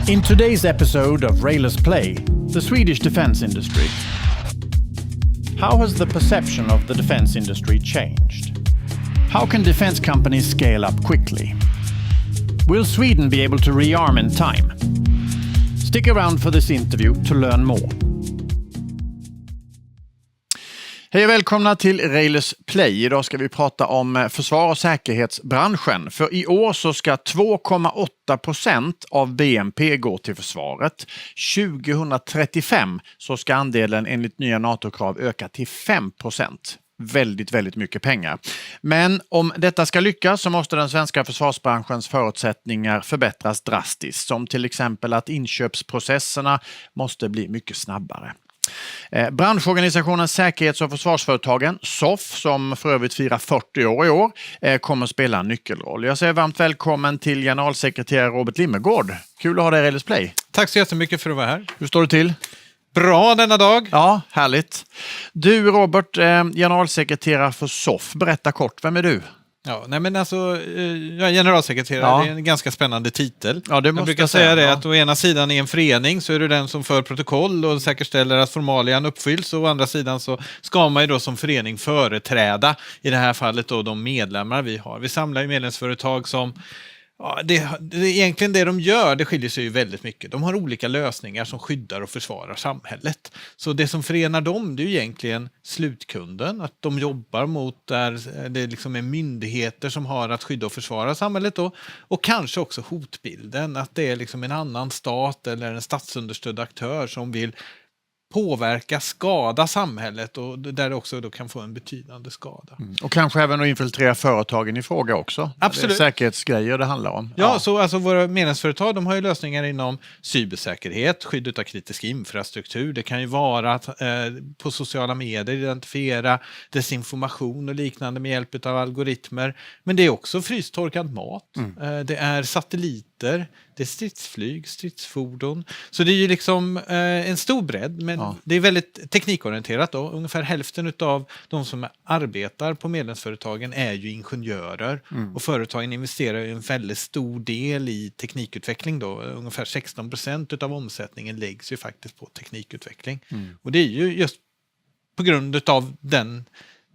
In today's episode of Railers Play, the Swedish defense industry. How has the perception of the defense industry changed? How can defense companies scale up quickly? Will Sweden be able to rearm in time? Stick around for this interview to learn more. Hej och välkomna till Railers Play. Idag ska vi prata om försvar- och säkerhetsbranschen. För i år så ska 2,8% av BNP gå till försvaret. 2035 så ska andelen enligt nya NATO-krav öka till 5%. Väldigt mycket pengar. Men om detta ska lyckas så måste den svenska försvarsbranschens förutsättningar förbättras drastiskt. Som till exempel att inköpsprocesserna måste bli mycket snabbare. Branschorganisationen Säkerhets- och försvarsföretagen, SOF, som för övrigt firar 40 år i år, kommer spela en nyckelroll. Jag säger varmt välkommen till generalsekreterare Robert Limmergård. Kul att ha dig i Railers Play. Tack så jättemycket för att vara här. Hur står det till? Bra denna dag. Ja, härligt. Du Robert, generalsekreterare för SOF. Berätta kort, vem är du? Ja, nej men alltså, jag är generalsekreterare, Ja. Det är en ganska spännande titel. Ja, det måste jag brukar jag säga säga, det ja. att å ena sidan i en förening så är det den som för protokoll och säkerställer att formalian uppfylls, och å andra sidan så ska man ju då som förening företräda, i det här fallet då de medlemmar vi har. Vi samlar ju medlemsföretag som, ja, det är egentligen det de gör, det skiljer sig ju väldigt mycket. De har olika lösningar som skyddar och försvarar samhället. Så det som förenar dem, det är ju egentligen slutkunden, att de jobbar mot där det liksom är myndigheter som har att skydda och försvara samhället då, och kanske också hotbilden, att det är liksom en annan stat eller en statsunderstödd aktör som vill påverka, skada samhället, och där det också då kan få en betydande skada. Och kanske även att infiltrera företagen i fråga också. Absolut. Det är säkerhetsgrejer det handlar om. Ja, så alltså våra medlemsföretag, de har ju lösningar inom cybersäkerhet, skydd av kritisk infrastruktur. Det kan ju vara att på sociala medier identifiera desinformation och liknande med hjälp av algoritmer. Men det är också frystorkad mat. Det är satelliter, det är stridsflyg, stridsfordon. Så det är ju liksom en stor bredd, men det är väldigt teknikorienterat då. Ungefär hälften av de som arbetar på medlemsföretagen är ju ingenjörer. Och företagen investerar ju en väldigt stor del i teknikutveckling då. Ungefär 16% av omsättningen läggs ju faktiskt på teknikutveckling. Och det är ju just på grund av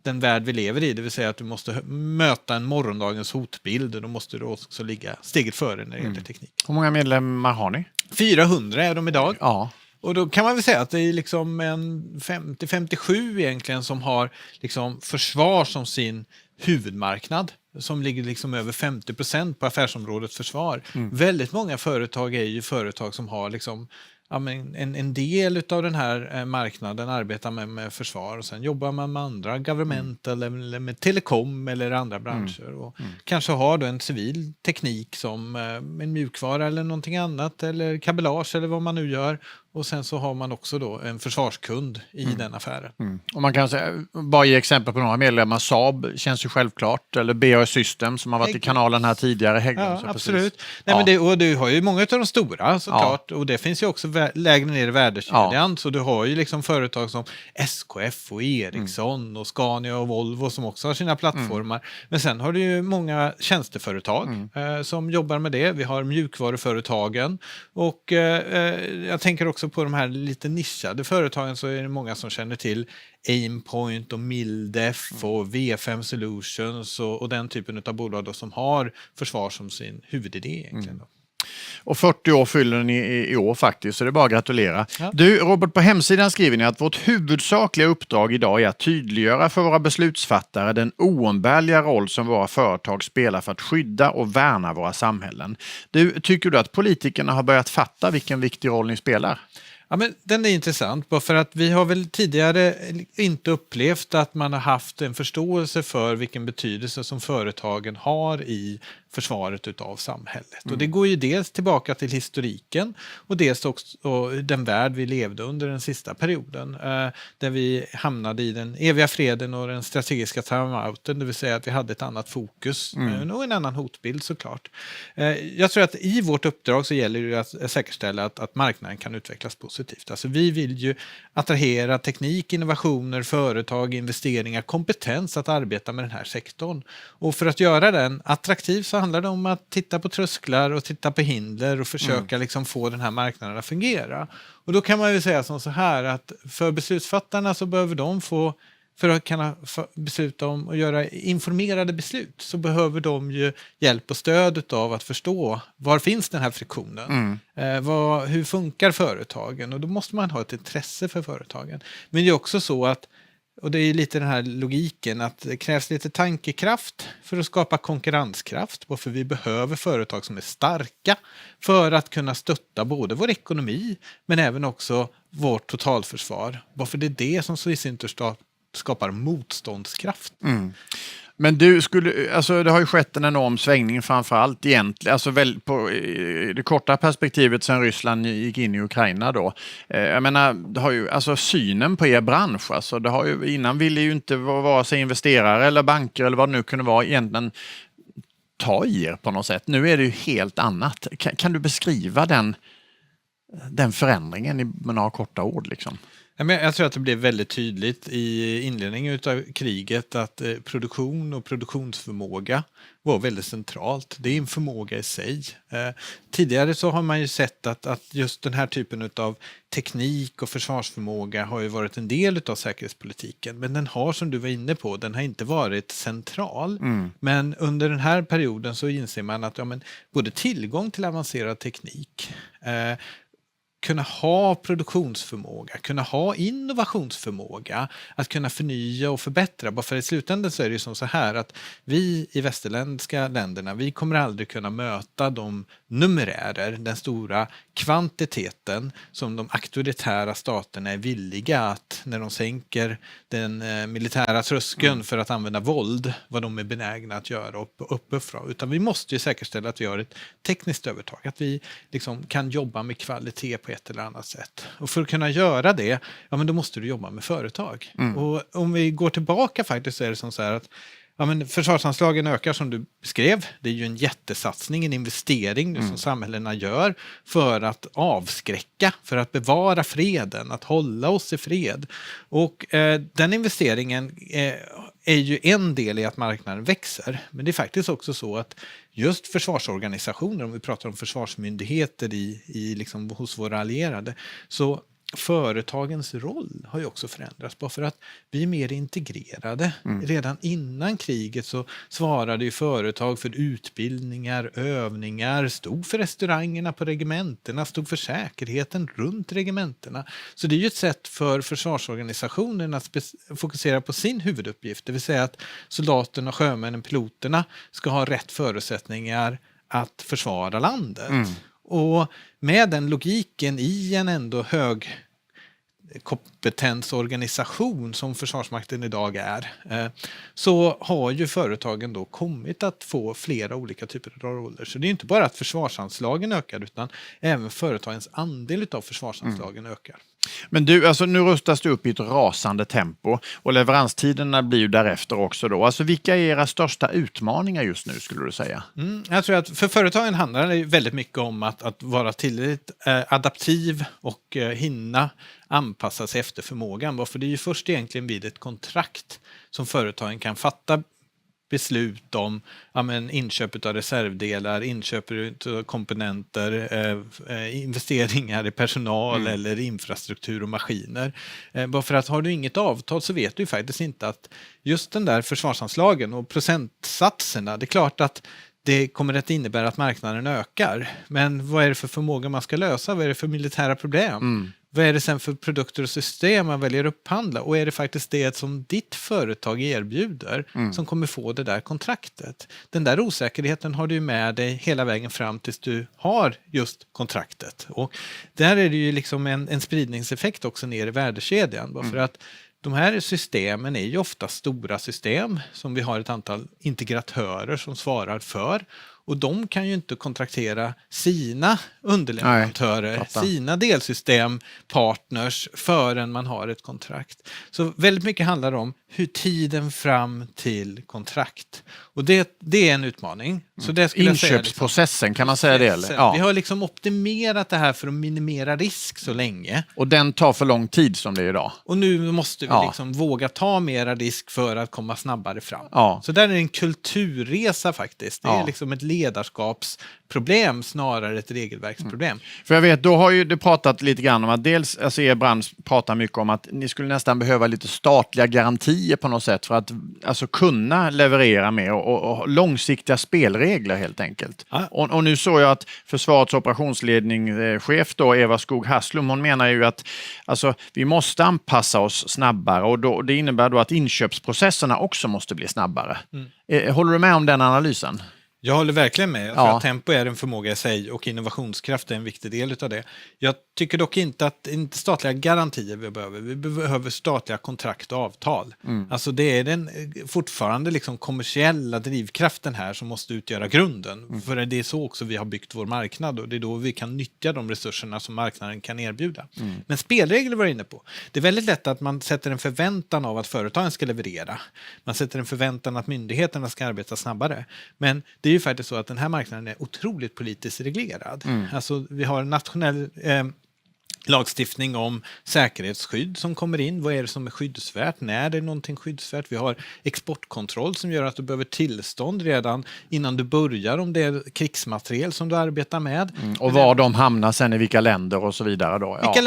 den värld vi lever i, det vill säga att du måste möta en morgondagens hotbild, och då måste du också ligga steget före när det gäller teknik. Hur många medlemmar har ni? 400 är de idag. Ja. Och då kan man väl säga att det är liksom en 50-57 egentligen som har liksom försvar som sin huvudmarknad, som ligger liksom över 50% på affärsområdet försvar. Väldigt många företag är ju företag som har liksom, ja, men en del av den här marknaden arbetar med försvar, och sen jobbar man med andra government eller med telekom eller andra branscher, och kanske har då en civil teknik som en mjukvara eller någonting annat, eller kabelage eller vad man nu gör, och sen så har man också då en försvarskund i den affären. Och man kan säga, bara ge exempel på några medlemmar. Saab känns ju självklart, eller BAE System som har varit i kanalen här tidigare. Ja, absolut. Nej, men och du har ju många av de stora såklart, och det finns ju också lägre ner i värdekedjan, så du har ju liksom företag som SKF och Ericsson och Scania och Volvo som också har sina plattformar. Men sen har du ju många tjänsteföretag som jobbar med det. Vi har mjukvaruföretagen, och jag tänker också på de här lite nischade företagen, så är det många som känner till Aimpoint och Mildef och V5 Solutions och den typen av bolag då, som har försvar som sin huvudidé egentligen då. Och 40 år fyller ni i år faktiskt, så det är bara att gratulera. Ja. Du Robert, på hemsidan skriver ni att vårt huvudsakliga uppdrag idag är att tydliggöra för våra beslutsfattare den oumbärliga roll som våra företag spelar för att skydda och värna våra samhällen. Tycker du att politikerna har börjat fatta vilken viktig roll ni spelar? Ja, men den är intressant, bara för att vi har väl tidigare inte upplevt att man har haft en förståelse för vilken betydelse som företagen har i försvaret utav samhället. Och det går ju dels tillbaka till historiken, och dels också den värld vi levde under den sista perioden, där vi hamnade i den eviga freden och den strategiska timeouten, det vill säga att vi hade ett annat fokus och en annan hotbild såklart. Jag tror att i vårt uppdrag så gäller det att säkerställa att marknaden kan utvecklas positivt. Alltså vi vill ju attrahera teknik, innovationer, företag, investeringar, kompetens att arbeta med den här sektorn. Och för att göra den attraktiv så handlar det om att titta på trösklar och titta på hinder och försöka liksom få den här marknaden att fungera. Och då kan man ju säga som så här att för beslutsfattarna så behöver de få, för att kunna besluta om och göra informerade beslut, så behöver de ju hjälp och stöd av att förstå var finns den här friktionen. Hur funkar företagen? Och då måste man ha ett intresse för företagen. Men det är också så att, och det är lite den här logiken, att det krävs lite tankekraft för att skapa konkurrenskraft. Varför vi behöver företag som är starka för att kunna stötta både vår ekonomi men även också vårt totalförsvar. Varför det är det som i sin tur skapar motståndskraft. Men alltså det har ju skett en enorm svängning framförallt egentligen, alltså på i det korta perspektivet sen Ryssland gick in i Ukraina då. Jag menar, det har ju, alltså synen på er bransch, alltså det har ju, innan ville ju inte vare sig investerare eller banker eller vad det nu kunde vara egentligen ta i er på något sätt. Nu är det ju helt annat. Kan du beskriva den förändringen med några korta ord liksom? Jag tror att det blev väldigt tydligt i inledningen av kriget att produktion och produktionsförmåga var väldigt centralt. Det är en förmåga i sig. Tidigare så har man ju sett att just den här typen av teknik och försvarsförmåga har ju varit en del av säkerhetspolitiken. Men den har, som du var inne på, den har inte varit central. Men under den här perioden så inser man att både tillgång till avancerad teknik, kunna ha produktionsförmåga, kunna ha innovationsförmåga, att kunna förnya och förbättra. Bara för i slutändan så är det ju som så här att vi i västerländska länderna, vi kommer aldrig kunna möta de numerärer, den stora kvantiteten som de auktoritära staterna är villiga att, när de sänker den militära tröskeln för att använda våld, vad de är benägna att göra och uppoffra. Utan vi måste ju säkerställa att vi har ett tekniskt övertag, att vi liksom kan jobba med kvalitet på ett eller annat sätt. Och för att kunna göra det, men då måste du jobba med företag. Och om vi går tillbaka faktiskt så är det som så här att försvarsanslagen ökar som du beskrev. Det är ju en jättesatsning, en investering som samhällena gör för att avskräcka, för att bevara freden, att hålla oss i fred. Och den investeringen är ju en del i att marknaden växer. Men det är faktiskt också så att just försvarsorganisationer, om vi pratar om försvarsmyndigheter liksom hos våra allierade, så företagens roll har ju också förändrats. Bara för att vi är mer integrerade. Redan innan kriget så svarade ju företag för utbildningar, övningar, stod för restaurangerna på regementerna, stod för säkerheten runt regementerna. Så det är ju ett sätt för försvarsorganisationen att fokusera på sin huvuduppgift. Det vill säga att soldaterna, sjömännen, piloterna ska ha rätt förutsättningar att försvara landet. Och med den logiken i en ändå hög kompetensorganisation som Försvarsmakten idag är, så har ju företagen då kommit att få flera olika typer av roller. Så det är inte bara att försvarsanslagen ökar, utan även företagens andel av försvarsanslagen ökar. Men du, alltså nu rustas det upp i ett rasande tempo och leveranstiderna blir ju därefter också då. Alltså vilka är era största utmaningar just nu skulle du säga? Jag tror att för företagen handlar det väldigt mycket om att vara tillräckligt adaptiv och hinna anpassa sig efter förmågan. För det är ju först egentligen vid ett kontrakt som företagen kan fatta beslut om inköp av reservdelar, inköp av komponenter, investeringar i personal eller infrastruktur och maskiner. Bara för att har du inget avtal så vet du faktiskt inte att just den där försvarsanslagen och procentsatserna, det är klart att det kommer att innebära att marknaden ökar. Men vad är det för förmåga man ska lösa? Vad är det för militära problem? Vad är det sen för produkter och system man väljer att upphandla? Och är det faktiskt det som ditt företag erbjuder som kommer få det där kontraktet? Den där osäkerheten har du med dig hela vägen fram tills du har just kontraktet. Och där är det ju liksom en spridningseffekt också ner i värdekedjan. Bara för att de här systemen är ju ofta stora system som vi har ett antal integratörer som svarar för. Och de kan ju inte kontraktera sina underleverantörer, sina delsystempartners förrän man har ett kontrakt. Så väldigt mycket handlar om hur tiden fram till kontrakt. Och det är en utmaning. Så det skulle jag säga, inköpsprocessen, kan man säga det? Eller? Ja. Vi har liksom optimerat det här för att minimera risk så länge. Och den tar för lång tid som det är idag. Och nu måste vi liksom våga ta mera risk för att komma snabbare fram. Ja. Så där är det en kulturresa faktiskt. Det är liksom ett ledarskapsproblem snarare ett regelverksproblem. För jag vet, då har ju det pratat lite grann om att dels, alltså er bransch pratar mycket om att ni skulle nästan behöva lite statliga garantier på något sätt för att alltså kunna leverera mer och långsiktiga spelregler helt enkelt. Ja. Och nu såg jag att Försvarets operationsledningschef då, Eva Skog Hasslum, hon menar ju att alltså, vi måste anpassa oss snabbare och det innebär då att inköpsprocesserna också måste bli snabbare. Håller du med om den analysen? Jag håller verkligen med. Jag tror att tempo är en förmåga i sig och innovationskraft är en viktig del av det. Jag tycker dock inte att inte statliga garantier vi behöver. Vi behöver statliga kontrakt och avtal. Alltså det är den fortfarande liksom kommersiella drivkraften här som måste utgöra grunden. För det är så också vi har byggt vår marknad och det är då vi kan nyttja de resurserna som marknaden kan erbjuda. Men spelregler var jag inne på. Det är väldigt lätt att man sätter en förväntan av att företagen ska leverera. Man sätter en förväntan att myndigheterna ska arbeta snabbare. Men det är ju faktiskt så att den här marknaden är otroligt politiskt reglerad. Alltså vi har en nationell lagstiftning om säkerhetsskydd som kommer in. Vad är det som är skyddsvärt? När det är någonting skyddsvärt? Vi har exportkontroll som gör att du behöver tillstånd redan innan du börjar om det är krigsmateriel som du arbetar med. Och var de hamnar sen i vilka länder och så vidare då. Vilka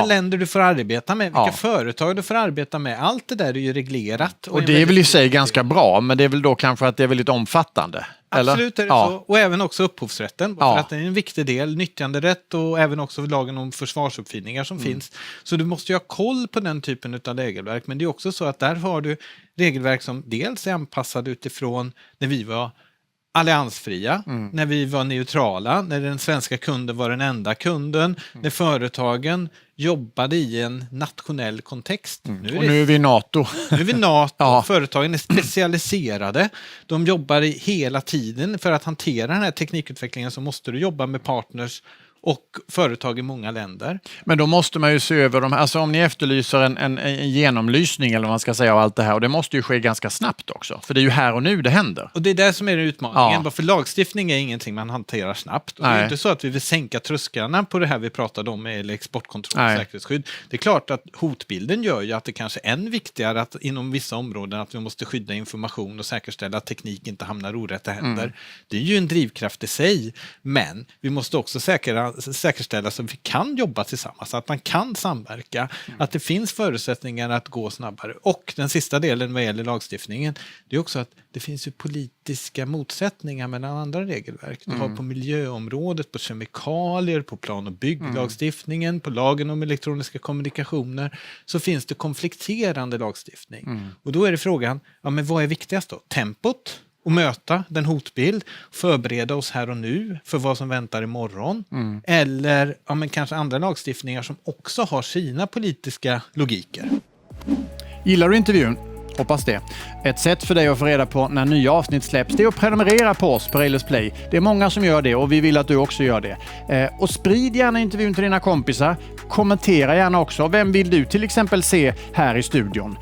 länder du får arbeta med, vilka företag du får arbeta med. Allt det där är ju reglerat. Och det är väl i sig ganska bra, men det är väl då kanske att det är väldigt omfattande. Absolut är det så. Och även också upphovsrätten. För att det är en viktig del. Nyttjanderätt och även också lagen om försvarsuppfinningar som finns. Så du måste ju ha koll på den typen av regelverk. Men det är också så att där har du regelverk som dels är anpassade utifrån när vi var alliansfria, när vi var neutrala, när den svenska kunden var den enda kunden, när företagen jobbade i en nationell kontext. Nu är vi NATO. Nu är vi NATO. Företagen är specialiserade. De jobbar hela tiden för att hantera den här teknikutvecklingen så måste du jobba med partners och företag i många länder. Men då måste man ju se över de här, alltså om ni efterlyser en genomlysning eller vad man ska säga av allt det här, och det måste ju ske ganska snabbt också, för det är ju här och nu det händer. Och det är det som är utmaningen, för lagstiftning är ingenting man hanterar snabbt. Och det är inte så att vi vill sänka trösklarna på det här vi pratade om med exportkontroll och säkerhetsskydd. Det är klart att hotbilden gör ju att det kanske är än viktigare att inom vissa områden att vi måste skydda information och säkerställa att teknik inte hamnar orätta händer. Det är ju en drivkraft i sig, men vi måste också säkerställa så att vi kan jobba tillsammans, att man kan samverka, att det finns förutsättningar att gå snabbare. Och den sista delen vad gäller lagstiftningen, det är också att det finns ju politiska motsättningar mellan andra regelverk. Du har på miljöområdet, på kemikalier, på plan- och bygglagstiftningen, på lagen om elektroniska kommunikationer, så finns det konflikterande lagstiftning. Och då är det frågan, men vad är viktigast då? Tempot? Och möta den hotbild, förbereda oss här och nu för vad som väntar imorgon. Eller men kanske andra lagstiftningar som också har sina politiska logiker. Gillar du intervjun? Hoppas det. Ett sätt för dig att få reda på när nya avsnitt släpps, det är att prenumerera på oss på Railers Play. Det är många som gör det och vi vill att du också gör det. Och sprid gärna intervjun till dina kompisar. Kommentera gärna också. Vem vill du till exempel se här i studion?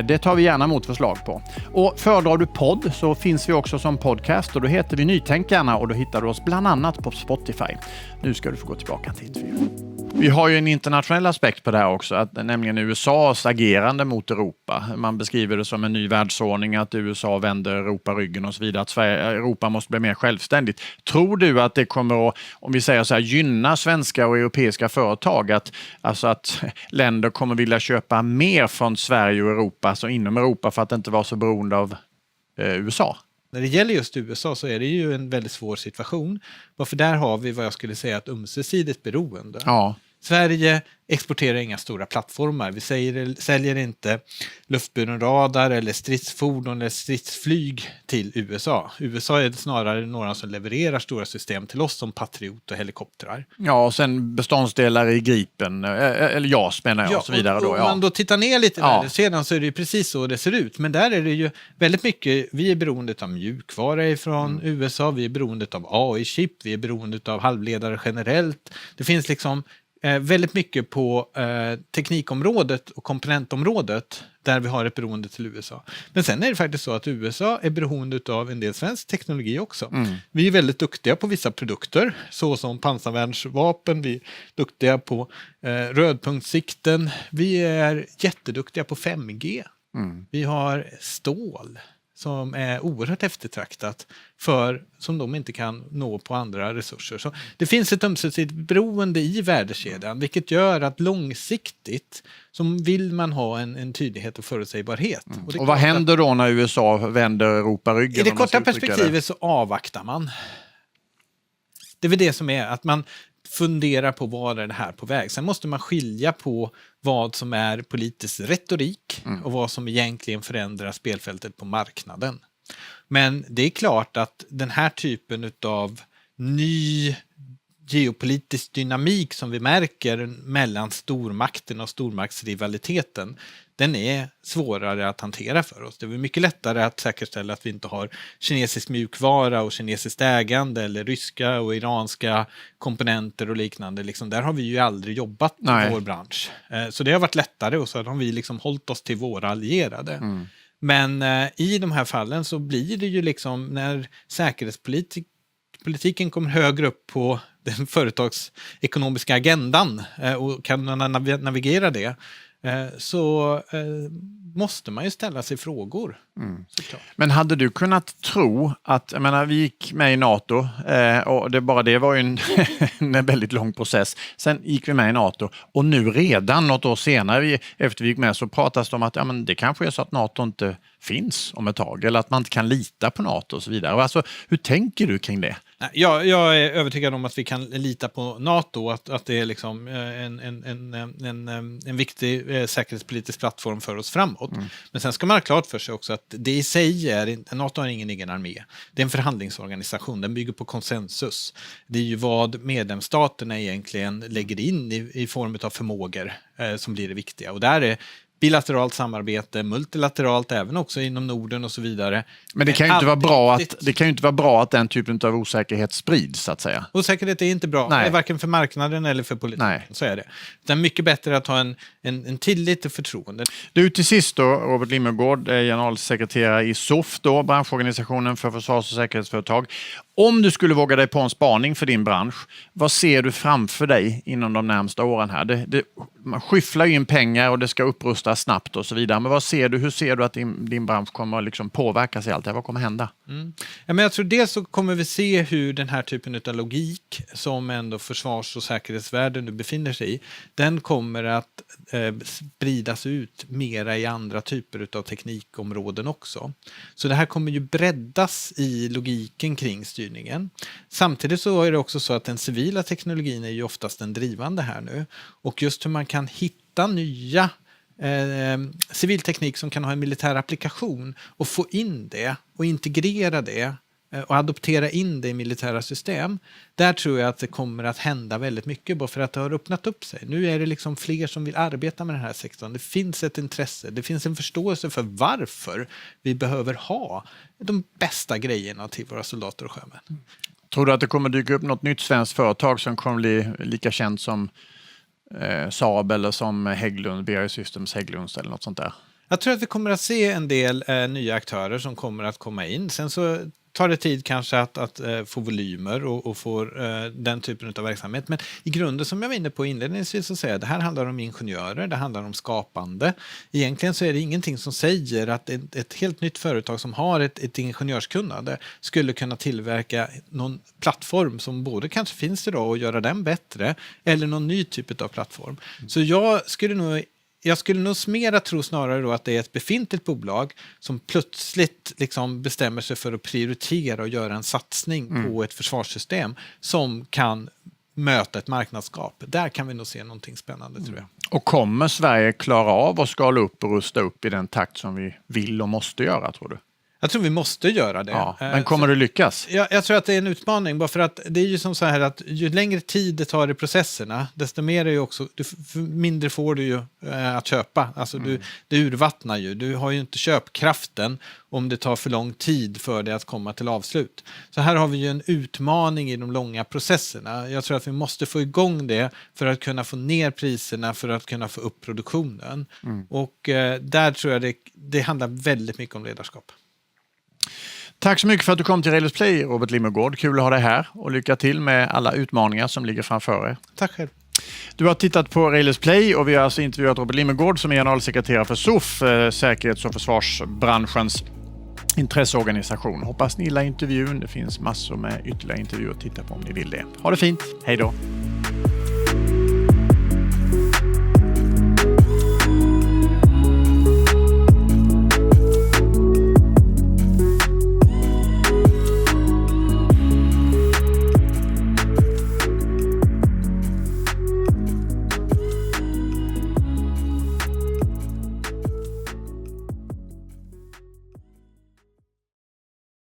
Det tar vi gärna emot förslag på. Och föredrar du podd så finns vi också som podcast och då heter vi Nytänkarna och då hittar du oss bland annat på Spotify. Nu ska du få gå tillbaka till intervjun. Vi har ju en internationell aspekt på det här också, att nämligen USAs agerande mot Europa. Man beskriver det som en ny världsordning, att USA vänder Europa ryggen och så vidare, att Europa måste bli mer självständigt. Tror du att det kommer att, om vi säger så här, gynna svenska och europeiska företag, att länder kommer vilja köpa mer från Sverige och Europa, alltså inom Europa, för att inte vara så beroende av USA? När det gäller just USA så är det ju en väldigt svår situation. Varför där har vi vad jag skulle säga ett ömsesidigt beroende. Ja. Sverige exporterar inga stora plattformar. Vi säljer inte luftburen radar eller stridsfordon eller stridsflyg till USA. USA är snarare några som levererar stora system till oss som Patriot och helikoptrar. Ja, och sen beståndsdelar i Gripen, eller JAS menar jag, och så vidare. Om man då tittar ner lite där sedan så är det ju precis så det ser ut. Men där är det ju väldigt mycket, vi är beroende av mjukvara ifrån USA, vi är beroende av AI-chip, vi är beroende av halvledare generellt. Det finns liksom väldigt mycket på teknikområdet och komponentområdet där vi har ett beroende till USA. Men sen är det faktiskt så att USA är beroende av en del svensk teknologi också. Vi är väldigt duktiga på vissa produkter, såsom pansarvärnsvapen, vi är duktiga på rödpunktssikten, vi är jätteduktiga på 5G. Vi har stål som är oerhört eftertraktat som de inte kan nå på andra resurser. Så det finns ett ömsesidigt beroende i värdekedjan, vilket gör att långsiktigt så vill man ha en tydlighet och förutsägbarhet. Och vad händer då när USA vänder Europa ryggen? I det korta perspektivet så avvaktar man. Det är väl det som är att man funderar på vad är det här på väg. Sen måste man skilja på vad som är politisk retorik och vad som egentligen förändrar spelfältet på marknaden. Men det är klart att den här typen av ny geopolitisk dynamik som vi märker mellan stormakten och stormaktsrivaliteten, den är svårare att hantera för oss. Det är mycket lättare att säkerställa att vi inte har kinesisk mjukvara och kinesiskt ägande eller ryska och iranska komponenter och liknande. Liksom, där har vi ju aldrig jobbat i vår bransch. Så det har varit lättare och så har vi liksom hållit oss till våra allierade. Men i de här fallen så blir det ju liksom när säkerhetspolitiken kommer högre upp på den företagsekonomiska agendan och kan navigera det, så måste man ju ställa sig frågor. Men hade du kunnat tro att, jag menar, vi gick med i NATO och det var ju en väldigt lång process. Sen gick vi med i NATO och nu redan något år senare efter vi gick med så pratas det om att det kanske är så att NATO inte finns om ett tag eller att man inte kan lita på NATO och så vidare. Alltså, hur tänker du kring det? Jag är övertygad om att vi kan lita på NATO, att det är liksom en viktig säkerhetspolitisk plattform för oss framåt. Men sen ska man ha klart för sig också att det i sig NATO har ingen egen armé. Det är en förhandlingsorganisation, den bygger på konsensus. Det är ju vad medlemsstaterna egentligen lägger in i form av förmågor som blir det viktiga. Och där är bilateralt samarbete, multilateralt även också inom Norden och så vidare. Men det kan ju inte vara bra att den typen av osäkerhet sprids, så att säga. Osäkerhet är inte bra, varken för marknaden eller för politiken. Så är det. Det är mycket bättre att ha en tillit och förtroende. Du, till sist då, Robert Limmergård, generalsekreterare i SOF, då, branschorganisationen för försvars- och säkerhetsföretag. Om du skulle våga dig på en spaning för din bransch, vad ser du framför dig inom de närmsta åren här? Man skyfflar ju in pengar och det ska upprustas snabbt och så vidare. Men hur ser du att din bransch kommer att liksom påverkas i allt det här? Vad kommer hända? Ja, men jag tror dels så kommer vi se hur den här typen av logik som ändå försvars- och säkerhetsvärlden nu befinner sig i, den kommer att spridas ut mera i andra typer av teknikområden också. Så det här kommer ju breddas i logiken kring styrningen. Samtidigt så är det också så att den civila teknologin är ju oftast den drivande här nu. Och just hur man kan hitta nya civil teknik som kan ha en militär applikation och få in det och integrera det och adoptera in det i militära system. Där tror jag att det kommer att hända väldigt mycket bara för att det har öppnat upp sig. Nu är det liksom fler som vill arbeta med den här sektorn. Det finns ett intresse, det finns en förståelse för varför vi behöver ha de bästa grejerna till våra soldater och sjömän. Tror du att det kommer dyka upp något nytt svenskt företag som kommer bli lika känt som Saab eller som Hägglund, BAE Systems Hägglunds eller något sånt där? Jag tror att vi kommer att se en del nya aktörer som kommer att komma in. Sen så tar det tid kanske att få volymer och få den typen av verksamhet. Men i grunden, som jag var inne på inledningsvis, så säger jag, det här handlar om ingenjörer, det handlar om skapande. Egentligen så är det ingenting som säger att ett helt nytt företag som har ett ingenjörskunnande skulle kunna tillverka någon plattform som både kanske finns idag och göra den bättre, eller någon ny typ av plattform. Så jag skulle nog mera tro snarare då att det är ett befintligt bolag som plötsligt liksom bestämmer sig för att prioritera och göra en satsning på ett försvarssystem som kan möta ett marknadsgap. Där kan vi nog se någonting spännande, tror jag. Och kommer Sverige klara av att skala upp och rusta upp i den takt som vi vill och måste göra, tror du? Jag tror vi måste göra det. Ja, men kommer du lyckas? Jag tror att det är en utmaning, bara för att det är ju som så här att ju längre tid det tar i processerna, desto mer är ju också, mindre får du ju att köpa. Alltså det urvattnar ju. Du har ju inte köpkraften om det tar för lång tid för det att komma till avslut. Så här har vi ju en utmaning i de långa processerna. Jag tror att vi måste få igång det för att kunna få ner priserna, för att kunna få upp produktionen. Och där tror jag det handlar väldigt mycket om ledarskap. Tack så mycket för att du kom till Railers Play, Robert Limmergård. Kul att ha dig här och lycka till med alla utmaningar som ligger framför er. Tack själv. Du har tittat på Railers Play och vi har alltså intervjuat Robert Limmergård som är generalsekreterare för SOF, säkerhets- och försvarsbranschens intresseorganisation. Hoppas ni gillar intervjun. Det finns massor med ytterligare intervjuer att titta på om ni vill det. Ha det fint. Hej då!